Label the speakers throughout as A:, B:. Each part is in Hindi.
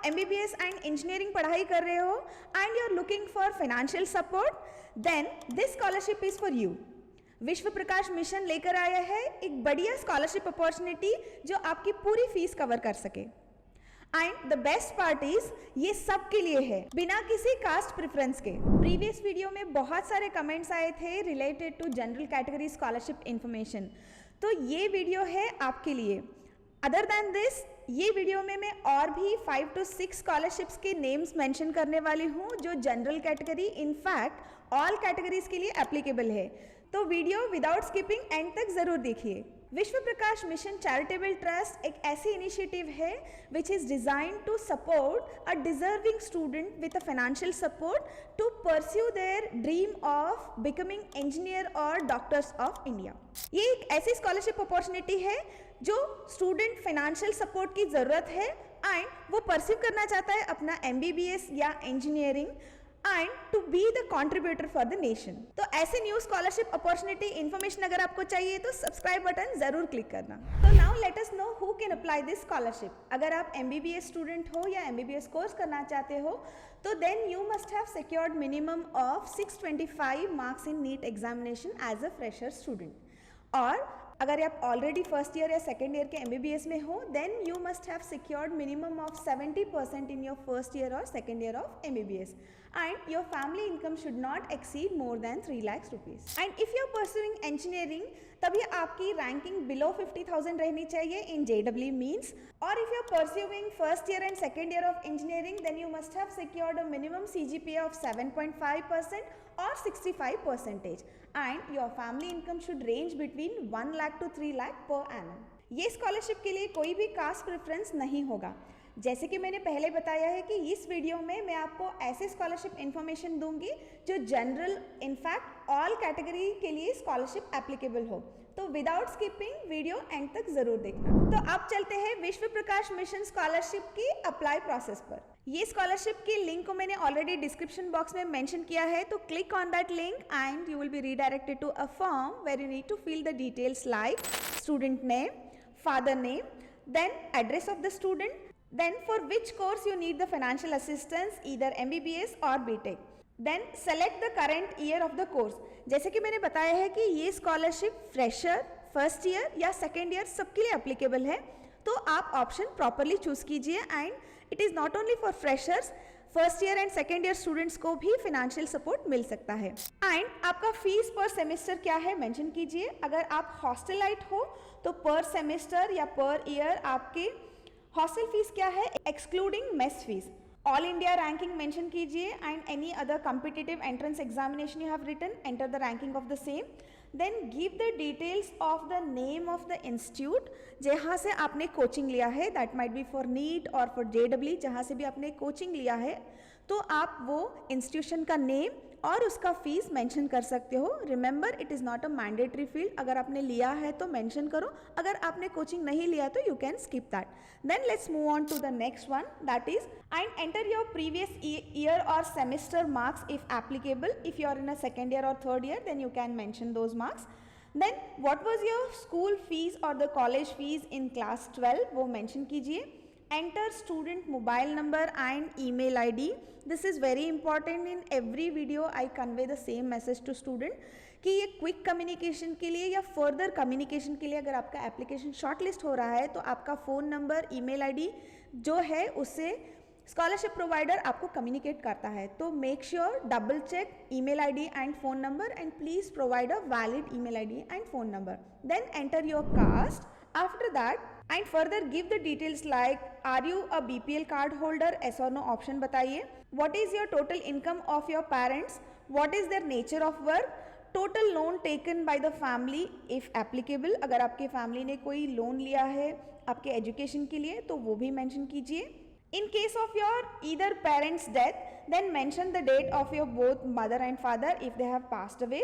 A: आप MBBS एंड इंजीनियरिंग पढ़ाई कर रहे हो and you are looking for financial support, then this scholarship is for you. Vishwa Prakash mission लेकर आया है एक बढ़िया स्कॉलरशिप अपॉर्चुनिटी जो आपकी पूरी फीस कवर कर सके। And the best part is ये सबके लिए है, बिना किसी कास्ट प्रेफरेंस के। प्रीवियस वीडियो में बहुत सारे कमेंट्स आए थे related to general category scholarship information, तो ये वीडियो है आपके लिए। अदर देन दिस, ये वीडियो में मैं और भी 5 to 6 स्कॉलरशिप्स के नेम्स मेंशन करने वाली हूँ जो general category, in fact all categories के लिए एप्लीकेबल है। तो वीडियो विदाउट स्किपिंग एंड तक जरूर देखिए। विश्व प्रकाश मिशन चैरिटेबल ट्रस्ट एक ऐसी इनिशिएटिव है which is design to support a deserving student with a financial support to pursue their dream of becoming engineer और डॉक्टर्स ऑफ इंडिया। ये एक ऐसी स्कॉलरशिप अपॉर्चुनिटी है जो स्टूडेंट फाइनेंशियल सपोर्ट की जरूरत है एंड वो परस्यू करना चाहता है अपना MBBS या engineering and to be the contributor for the nation. तो ऐसे न्यू स्कॉलरशिप अपॉर्चुनिटी इन्फॉर्मेशन अगर आपको चाहिए तो सब्सक्राइब बटन जरूर क्लिक करना। तो now let us know who can apply this scholarship. अगर आप MBBS स्टूडेंट हो या MBBS कोर्स करना चाहते हो तो then you must have secured minimum of 625 marks in NEET examination as a fresher student. और अगर आप ऑलरेडी फर्स्ट ईयर या सेकेंड ईयर के MBBS में हो then you must have secured minimum of 70% in your first year और second year of MBBS and your family income should not exceed more than 3 lakhs rupees. And if you are pursuing engineering तभी आपकी रैंकिंग below 50,000 रहनी चाहिए in JEE means, or if you are pursuing first year and second year of engineering then you must have secured a minimum CGPA of 7.5% or 65% and your family income should range between 1 lakh to 3 lakh per annum. ये स्कॉलरशिप के लिए कोई भी कास्ट प्रेफरेंस नहीं होगा। जैसे कि मैंने पहले बताया है कि इस वीडियो में मैं आपको ऐसे स्कॉलरशिप इन्फॉर्मेशन दूंगी जो जनरल, इनफैक्ट ऑल कैटेगरी के लिए स्कॉलरशिप एप्लीकेबल हो। तो विदाउट स्किपिंग वीडियो एंड तक जरूर देखना। तो अब चलते हैं विश्व प्रकाश मिशन स्कॉलरशिप की अप्लाई प्रोसेस पर। ये स्कॉलरशिप की लिंक को मैंने ऑलरेडी डिस्क्रिप्शन बॉक्स में मेंशन किया है, तो click on that link and you will be redirected to a form where you need to fill the details like student name, father name, then address of the student, then for which course you need the financial assistance, either MBBS or BTech, then select the current year of the course। जैसे कि मैंने बताया है कि ये स्कॉलरशिप फ्रेशर, फर्स्ट ईयर या सेकेंड ईयर सबके लिए एप्लीकेबल है, तो आप ऑप्शन प्रॉपरली चूज कीजिए and it is not only for freshers, first year and second year students को भी फाइनेंशियल सपोर्ट मिल सकता है। एंड आपका फीस पर सेमेस्टर क्या है मेंशन कीजिए। अगर आप हॉस्टलाइट हो तो पर सेमेस्टर या पर ईयर आपके हॉस्टल फीस क्या है excluding mess fees. All India ranking mention कीजिए and any other competitive entrance examination you have written, enter the ranking of the same, then give the details of the name of the institute जहाँ से आपने कोचिंग लिया है, that might be for NEET और फॉर JEE, जहाँ से भी आपने कोचिंग लिया है तो आप वो इंस्टीट्यूशन का नेम और उसका फीस मेंशन कर सकते हो। Remember it is not a mandatory field, अगर आपने लिया है तो मेंशन करो, अगर आपने कोचिंग नहीं लिया तो you can skip that. Then let's move on to the next one, that is and enter your previous year और semester marks if applicable. If you are in a second year और third year then you can mention those marks. Then what was your school fees और the college fees in class 12 वो मेंशन कीजिए। Enter student mobile number and email ID. This is very important. In every video I convey the same message to student कि ये क्विक कम्युनिकेशन के लिए या फर्दर कम्युनिकेशन के लिए अगर आपका एप्लीकेशन शॉर्टलिस्ट हो रहा है तो आपका फ़ोन नंबर, ईमेल आईडी जो है उससे स्कॉलरशिप प्रोवाइडर आपको कम्युनिकेट करता है। तो make sure double check email ID and phone number and please provide a valid email ID and phone number. Then enter your caste. After that and further give the details like are you a BPL card holder, yes or no option बताइए। what is your total income of your parents, what is their nature of work, total loan taken by the family if applicable, अगर आपके फैमिली ने कोई लोन लिया है आपके एजुकेशन के लिए तो वो भी मेंशन कीजिए। in case of your either parents death then mention the date of your both mother and father if they have passed away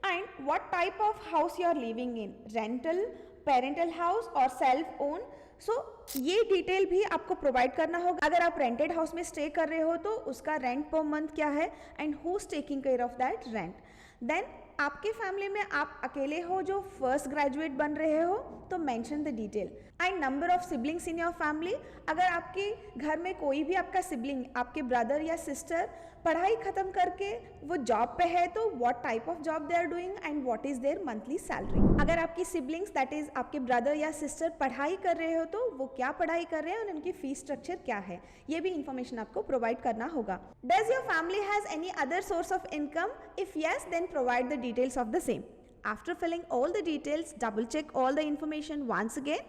A: and what type of house you are living in, rental, parental house और सेल्फ ओन। सो ये डिटेल भी आपको प्रोवाइड करना होगा। अगर आप रेंटेड हाउस में स्टे कर रहे हो तो उसका रेंट पर मंथ क्या है and who is taking care of that rent. देन आपके फैमिली में आप अकेले हो जो फर्स्ट ग्रेजुएट बन रहे हो तो mention the detail and number of siblings in your family. अगर आपके घर में कोई भी आपका सिबलिंग, आपके ब्रदर या सिस्टर पढ़ाई खत्म करके वो जॉब पे है तो what type of job they are doing and what is their monthly salary. अगर आपकी सिबलिंग्स दैट इज आपके ब्रदर या सिस्टर पढ़ाई कर रहे हो तो वो क्या पढ़ाई कर रहे हैं और उनकी फीस स्ट्रक्चर क्या है, ये भी इंफॉर्मेशन आपको प्रोवाइड करना होगा। Does your family has any other source of income? If yes, then provide the details of the same. After filling all the details, double check all the information once again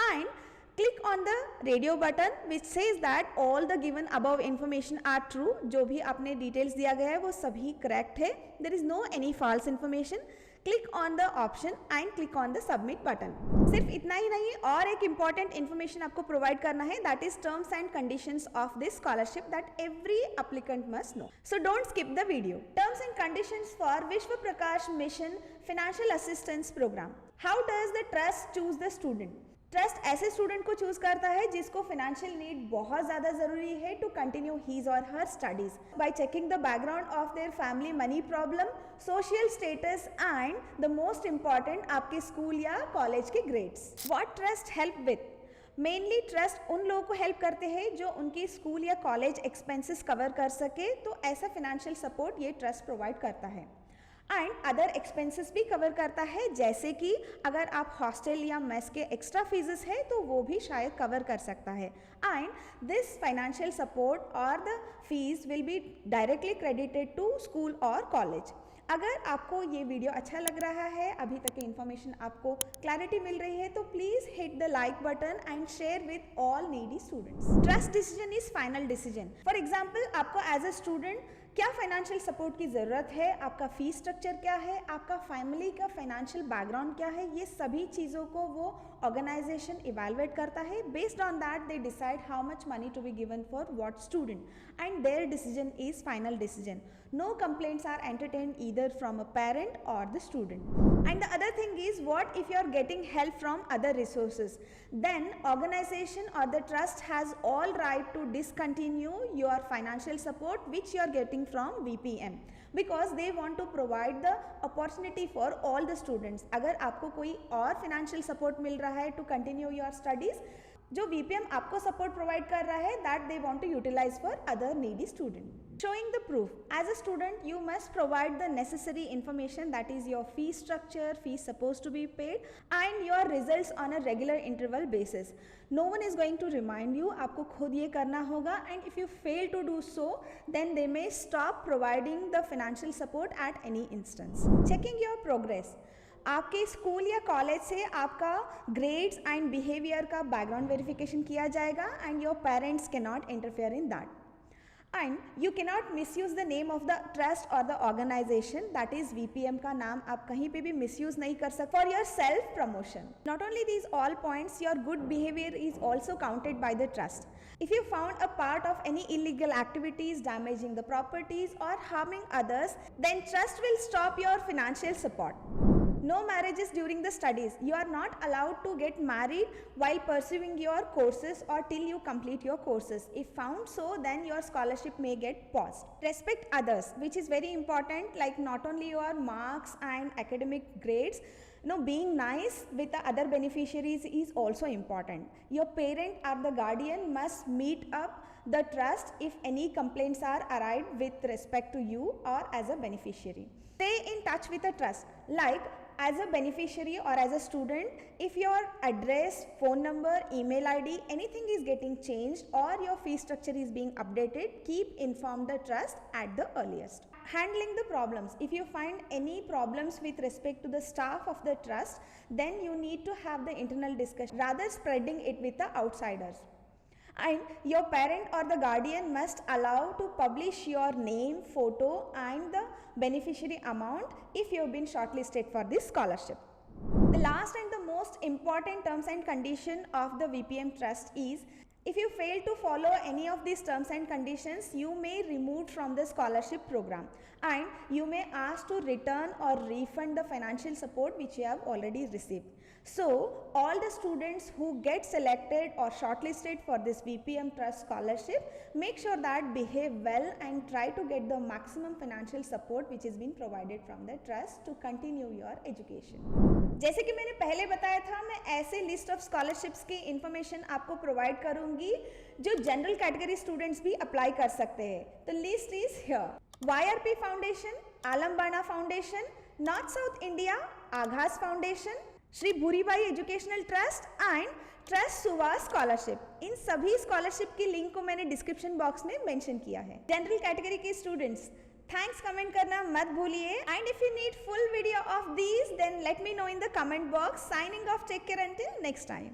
A: and click on the radio button which says that all the given above information are true. जो भी आपने details दिया गया है वो सभी correct है. There is no any false information. Click on the option and click on the submit button. सिर्फ इतना ही नहीं और एक important information आपको provide करना है, that is terms and conditions of this scholarship that every applicant must know. So don't skip the video. Terms and conditions for Vishwa Prakash Mission Financial Assistance Program. How does the trust choose the student? Trust ऐसे स्टूडेंट को चूज करता है जिसको फाइनेंशियल नीड बहुत ज़्यादा ज़रूरी है टू कंटिन्यू हीज और her studies bye checking the background of their family money problem, social status and the most important आपके स्कूल या कॉलेज के grades. What trust help with? Mainly trust उन लोगों को हेल्प करते हैं जो उनके स्कूल या कॉलेज एक्सपेंसेस कवर कर सके, तो ऐसा फाइनेंशियल सपोर्ट ये ट्रस्ट प्रोवाइड करता है। एंड अदर एक्सपेंसेस भी कवर करता है, जैसे कि अगर आप हॉस्टल या मेस के एक्स्ट्रा फीसेस है तो वो भी शायद कवर कर सकता है। एंड दिस फाइनेंशियल सपोर्ट और the fees will be directly credited to school और कॉलेज। अगर आपको ये वीडियो अच्छा लग रहा है, अभी तक की इन्फॉर्मेशन आपको क्लैरिटी मिल रही है, तो please hit the like button and share with all needy students. Trust decision is final decision. For example, आपको एज अ स्टूडेंट क्या फाइनेंशियल सपोर्ट की ज़रूरत है, आपका फीस स्ट्रक्चर क्या है, आपका फैमिली का फाइनेंशियल बैकग्राउंड क्या है, ये सभी चीज़ों को वो ऑर्गेनाइजेशन इवेलुएट करता है। Based on that they decide how much money to be given for what student and their decision is final decision. No complaints are entertained either from a parent or the student. And the other thing is, what if you are getting help from other resources? Then organization or the trust has all right to discontinue your financial support which you are getting from VPM because they want to provide the opportunity for all the students. अगर आपको कोई और financial support मिल रहा है to continue your studies, जो VPM आपको सपोर्ट प्रोवाइड कर रहा है, that they want to utilize for other needy student. Showing the proof, as a student you must provide the necessary information, that is your fees structure, fees suppose to be paid and your results on a regular interval basis. No one is going to remind you, आपको खुद ये करना होगा। And if you fail to do so then they may stop providing the financial support at any instance. Checking your progress, आपके स्कूल या कॉलेज से आपका ग्रेड्स एंड बिहेवियर का बैकग्राउंड वेरिफिकेशन किया जाएगा and your parents can not interfere in that. And you cannot misuse the name of the trust और the organisation, that is VPM का नाम आप कहीं पे भी मिसयूज नहीं कर सकते for your self promotion. Not only these all points, your good behaviour is also counted by the trust. If you found a part of any illegal activities, damaging the properties or harming others, then trust will stop your financial support. No marriages during the studies. You are not allowed to get married while pursuing your courses or till you complete your courses. If found so, then your scholarship may get paused. Respect others, which is very important, like not only your marks and academic grades. Being nice with the other beneficiaries is also important. Your parent or the guardian must meet up the trust if any complaints are arrived with respect to you or as a beneficiary. Stay in touch with the trust. Like as a beneficiary or as a student, if your address, phone number, email ID, anything is getting changed or your fee structure is being updated, keep inform the trust at the earliest. Handling the problems. If you find any problems with respect to the staff of the trust, then you need to have the internal discussion rather spreading it with the outsiders. And your parent or the guardian must allow to publish your name, photo and the beneficiary amount if you have been shortlisted for this scholarship. The last and the most important terms and condition of the VPM trust is, if you fail to follow any of these terms and conditions, you may removed from the scholarship program and you may ask to return or refund the financial support which you have already received. So all the students who get selected or shortlisted for this VPM Trust scholarship, make sure that behave well and try to get the maximum financial support which is being provided from the trust to continue your education. जैसे कि मैंने पहले बताया था, मैं ऐसे लिस्ट ऑफ स्कॉलरशिप्स की इंफॉर्मेशन आपको प्रोवाइड करूंगी जो जनरल कैटेगरी स्टूडेंट्स भी अप्लाई कर सकते हैं. The list is here. YRP foundation, Alambada foundation, north south India आघास foundation, Shri Bhuribai educational trust and trust सुवा स्कॉलरशिप. इन सभी स्कॉलरशिप की लिंक को मैंने डिस्क्रिप्शन बॉक्स में मेंशन किया है. जनरल कैटेगरी के स्टूडेंट्स थैंक्स कमेंट करना मत भूलिए. And if you need full video of these then let me know in the comment box. Signing off. Take care until next time.